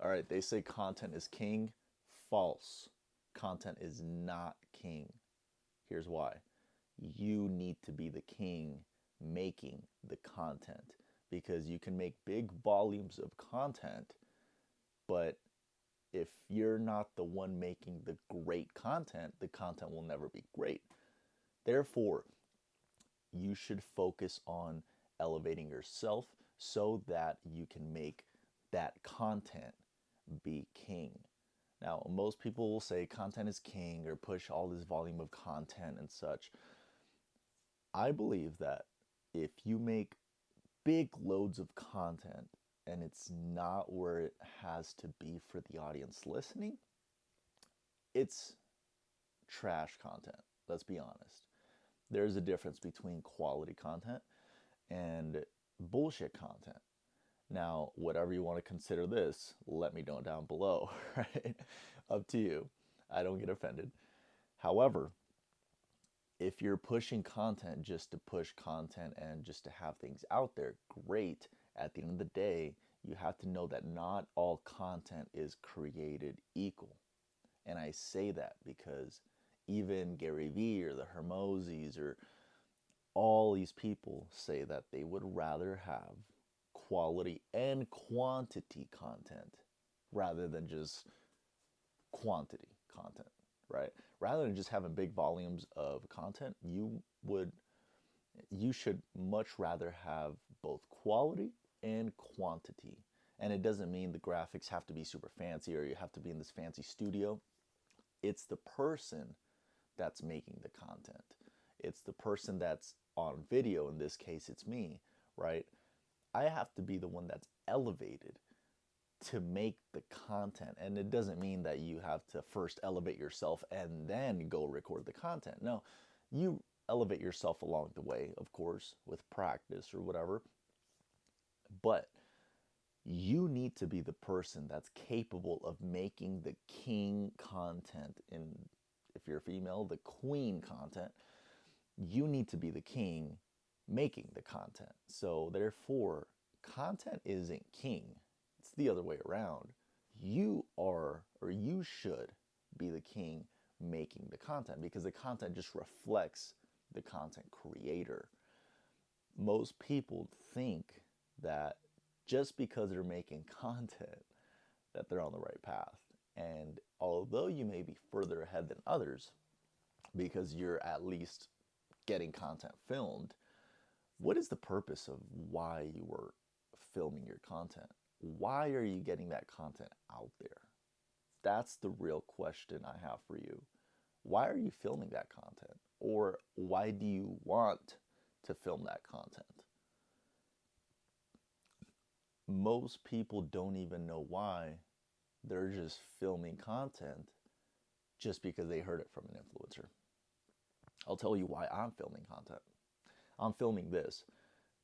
All right, they say content is king. False. Content is not king. Here's why. You need to be the king making the content because you can make big volumes of content, but if you're not the one making the great content, the content will never be great. Therefore, you should focus on elevating yourself so that you can make that content be king. Now, most people will say content is king or push all this volume of content and such. I believe that if you make big loads of content and it's not where it has to be for the audience listening, it's trash content. Let's be honest. There's a difference between quality content and bullshit content. Now, whatever you want to consider this, let me know down below, right? Up to you. I don't get offended. However, if you're pushing content just to push content and just to have things out there, great. At the end of the day, you have to know that not all content is created equal. And I say that because even Gary Vee or the Hermosis or all these people say that they would rather have quality and quantity content rather than just quantity content, right? Rather than just having big volumes of content, you should much rather have both quality and quantity. And it doesn't mean the graphics have to be super fancy or you have to be in this fancy studio. It's the person that's making the content. It's the person that's on video. In this case, it's me, right? I have to be the one that's elevated to make the content. And it doesn't mean that you have to first elevate yourself and then go record the content. No, you elevate yourself along the way, of course, with practice or whatever. But you need to be the person that's capable of making the king content. In if you're a female, the queen content. You need to be the king making the content. So therefore, content isn't king. It's the other way around. You are, or you should be the king making the content because the content just reflects the content creator. Most people think that just because they're making content that they're on the right path. And although you may be further ahead than others because you're at least getting content filmed, what is the purpose of why you were filming your content? Why are you getting that content out there? That's the real question I have for you. Why are you filming that content? Or why do you want to film that content? Most people don't even know why. They're just filming content just because they heard it from an influencer. I'll tell you why I'm filming content. I'm filming this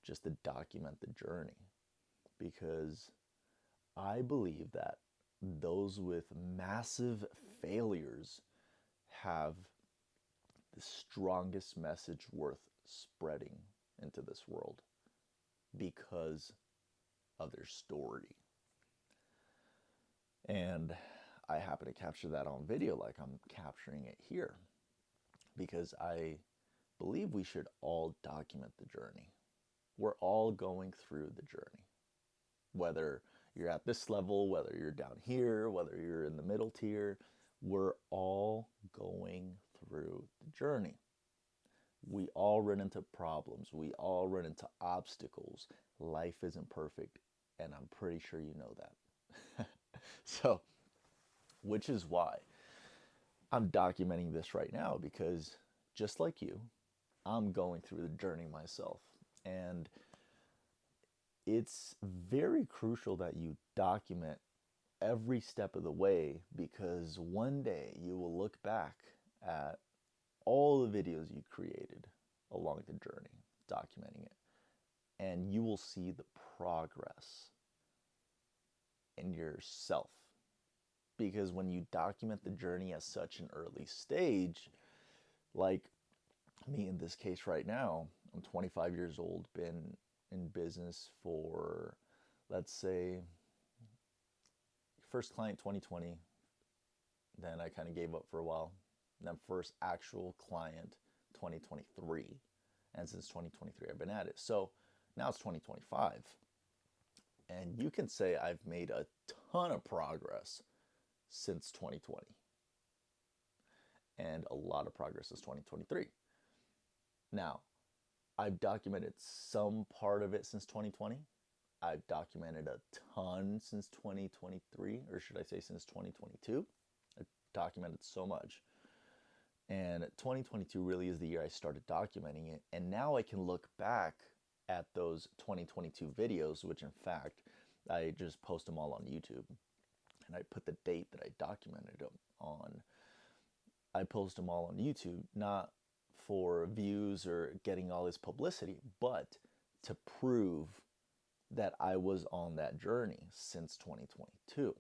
just to document the journey because I believe that those with massive failures have the strongest message worth spreading into this world because of their story. And I happen to capture that on video like I'm capturing it here because I believe we should all document the journey. We're all going through the journey. Whether you're at this level, whether you're down here, whether you're in the middle tier, we're all going through the journey. We all run into problems. We all run into obstacles. Life isn't perfect, and I'm pretty sure you know that. So, which is why I'm documenting this right now because just like you, I'm going through the journey myself. And it's very crucial that you document every step of the way because one day you will look back at all the videos you created along the journey, documenting it, and you will see the progress in yourself. Because when you document the journey at such an early stage, like me in this case right now, I'm 25 years old, been in business for, let's say, First client 2020, then I kind of gave up for a while. Then first actual client 2023. And since 2023, I've been at it. So now it's 2025. And you can say I've made a ton of progress since 2020. And a lot of progress since 2023. Now, I've documented some part of it since 2020. I've documented a ton since 2023, or should I say since 2022. I've documented so much. And 2022 really is the year I started documenting it. And now I can look back at those 2022 videos, which in fact, I just post them all on YouTube. And I put the date that I documented them on. I post them all on YouTube, not for views or getting all this publicity, but to prove that I was on that journey since 2022.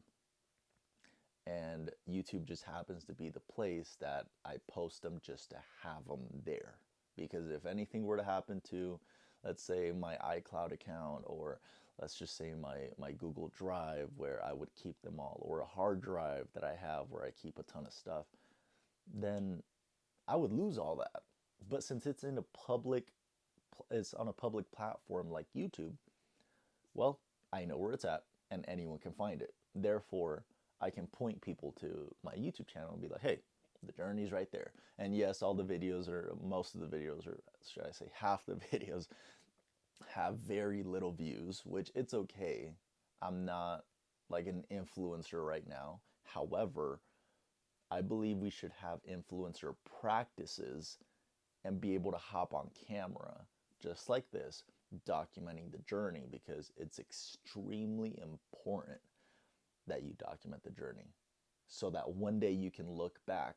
And YouTube just happens to be the place that I post them just to have them there. Because if anything were to happen to, let's say, my iCloud account, or let's just say my Google Drive where I would keep them all, or a hard drive that I have where I keep a ton of stuff, then I would lose all that. But since it's on a public platform like YouTube, well, I know where it's at and anyone can find it. Therefore, I can point people to my YouTube channel and be like, hey, the journey's right there. And yes, all the videos, or most of the videos, or should I say half the videos, have very little views, which it's okay. I'm not like an influencer right now. However, I believe we should have influencer practices and be able to hop on camera just like this, documenting the journey, because it's extremely important that you document the journey so that one day you can look back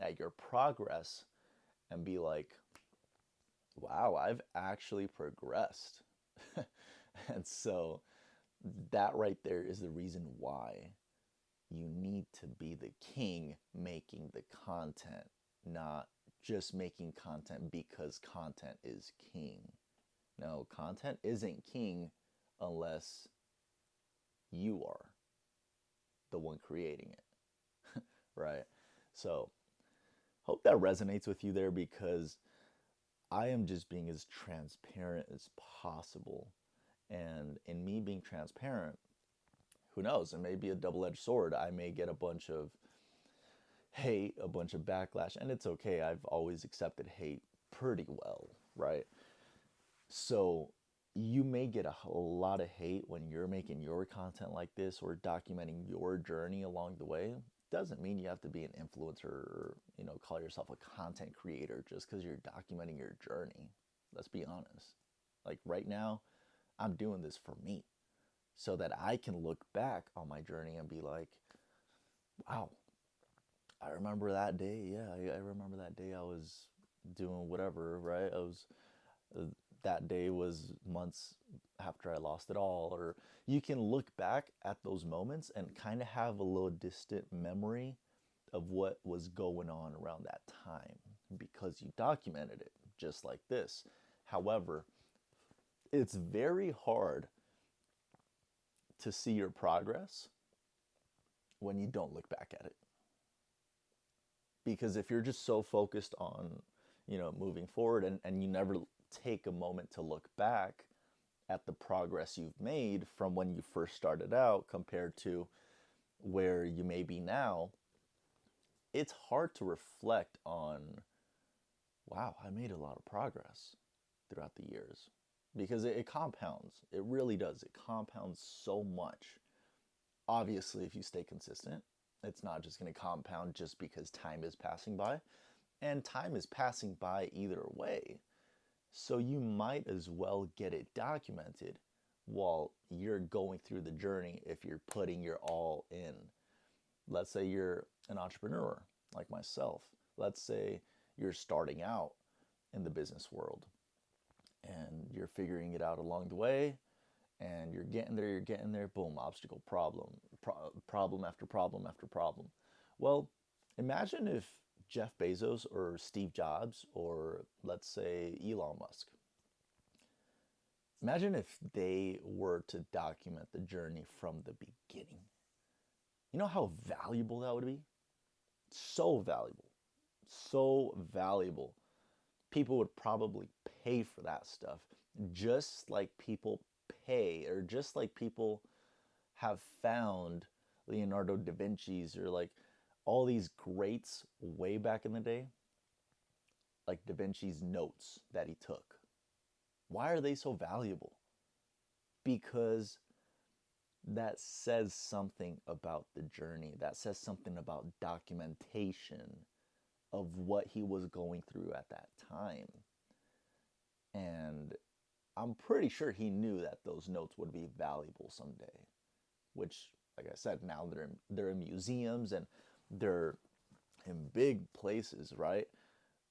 at your progress and be like, wow, I've actually progressed. And so that right there is the reason why you need to be the king making the content, not just making content because content is king. No, content isn't king unless you are the one creating it, right? So hope that resonates with you there, because I am just being as transparent as possible. And in me being transparent, who knows, it may be a double-edged sword. I may get a bunch of hate, a bunch of backlash, and it's okay. I've always accepted hate pretty well, right? So you may get a lot of hate when you're making your content like this or documenting your journey along the way. Doesn't mean you have to be an influencer or, call yourself a content creator just because you're documenting your journey. Let's be honest. Like right now, I'm doing this for me so that I can look back on my journey and be like, wow, I remember that day. Yeah, I remember that day I was doing whatever, right? That day was months after I lost it all. Or you can look back at those moments and kind of have a little distant memory of what was going on around that time because you documented it just like this. However, it's very hard to see your progress when you don't look back at it. Because if you're just so focused on, moving forward and you never take a moment to look back at the progress you've made from when you first started out compared to where you may be now, it's hard to reflect on, wow, I made a lot of progress throughout the years. Because it compounds. It really does. It compounds so much. Obviously, if you stay consistent, it's not just going to compound just because time is passing by. And time is passing by either way. So you might as well get it documented while you're going through the journey if you're putting your all in. Let's say you're an entrepreneur like myself. Let's say you're starting out in the business world and you're figuring it out along the way and you're getting there, boom, obstacle, problem after problem after problem. Well, imagine if Jeff Bezos or Steve Jobs or let's say Elon Musk, imagine if they were to document the journey from the beginning. You know how valuable that would be? So valuable. So valuable. People would probably pay for that stuff, just like people pay, or just like people have found Leonardo da Vinci's, or like all these greats way back in the day, like da Vinci's notes that he took. Why are they so valuable? Because that says something about the journey. That says something about documentation of what he was going through at that time. And I'm pretty sure he knew that those notes would be valuable someday, which, like I said, now they're in museums and they're in big places, right?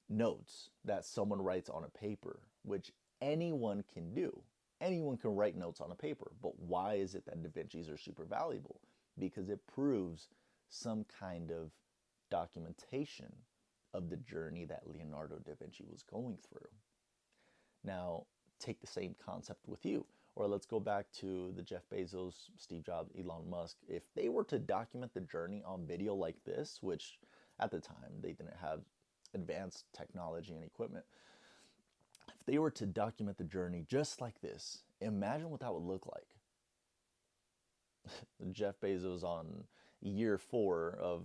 Notes that someone writes on a paper, which anyone can do. Anyone can write notes on a paper, but why is it that Da Vinci's are super valuable? Because it proves some kind of documentation of the journey that Leonardo da Vinci was going through. Now, take the same concept with you. Or let's go back to the Jeff Bezos, Steve Jobs, Elon Musk. If they were to document the journey on video like this, which at the time they didn't have advanced technology and equipment, if they were to document the journey just like this, imagine what that would look like. Jeff Bezos on year 4 of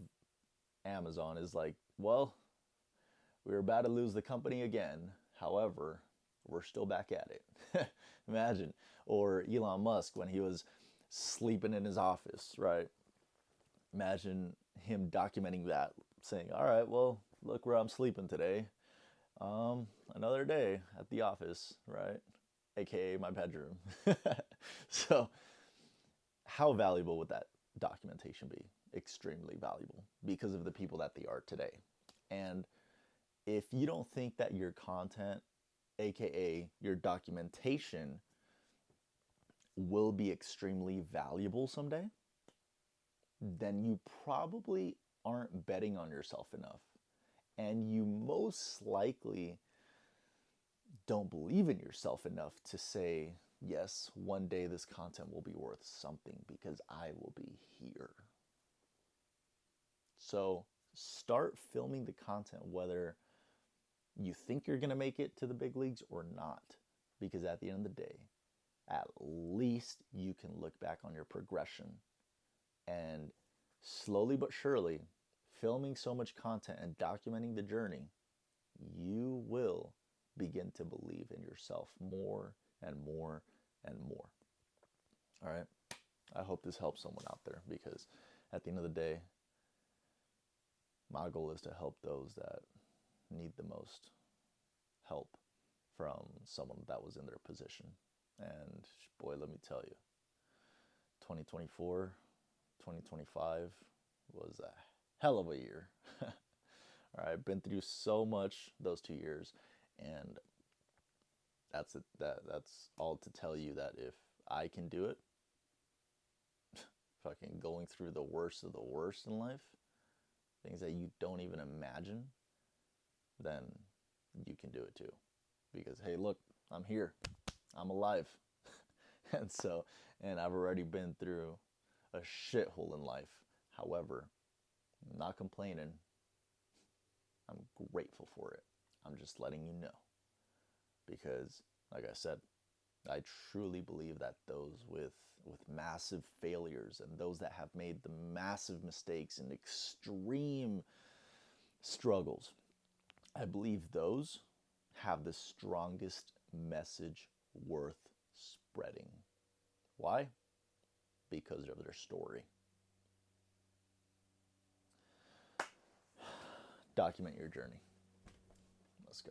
Amazon is like, well, we were about to lose the company again. However, we're still back at it. Imagine. Or Elon Musk when he was sleeping in his office, right? Imagine him documenting that, saying, all right, well, look where I'm sleeping today. Another day at the office, right? AKA my bedroom. So how valuable would that documentation be? Extremely valuable because of the people that they are today. And if you don't think that your content, AKA your documentation, will be extremely valuable someday, then you probably aren't betting on yourself enough. And you most likely don't believe in yourself enough to say, yes, one day this content will be worth something because I will be here. So start filming the content whether you think you're going to make it to the big leagues or not. Because at the end of the day, at least you can look back on your progression and slowly but surely, filming so much content and documenting the journey, you will begin to believe in yourself more and more and more. All right? I hope this helps someone out there because at the end of the day, my goal is to help those that need the most help from someone that was in their position. And boy, let me tell you, 2024, 2025 was a hell of a year. All right, I've been through so much those 2 years, and that's it. That's all to tell you that if I can do it, fucking going through the worst of the worst in life, things that you don't even imagine, then you can do it too. Because hey, look, I'm here, I'm alive, and I've already been through a shithole in life. However, I'm not complaining. I'm grateful for it. I'm just letting you know. Because, like I said, I truly believe that those with massive failures and those that have made the massive mistakes and extreme struggles, I believe those have the strongest message worth spreading. Why? Because of their story. Document your journey. Let's go.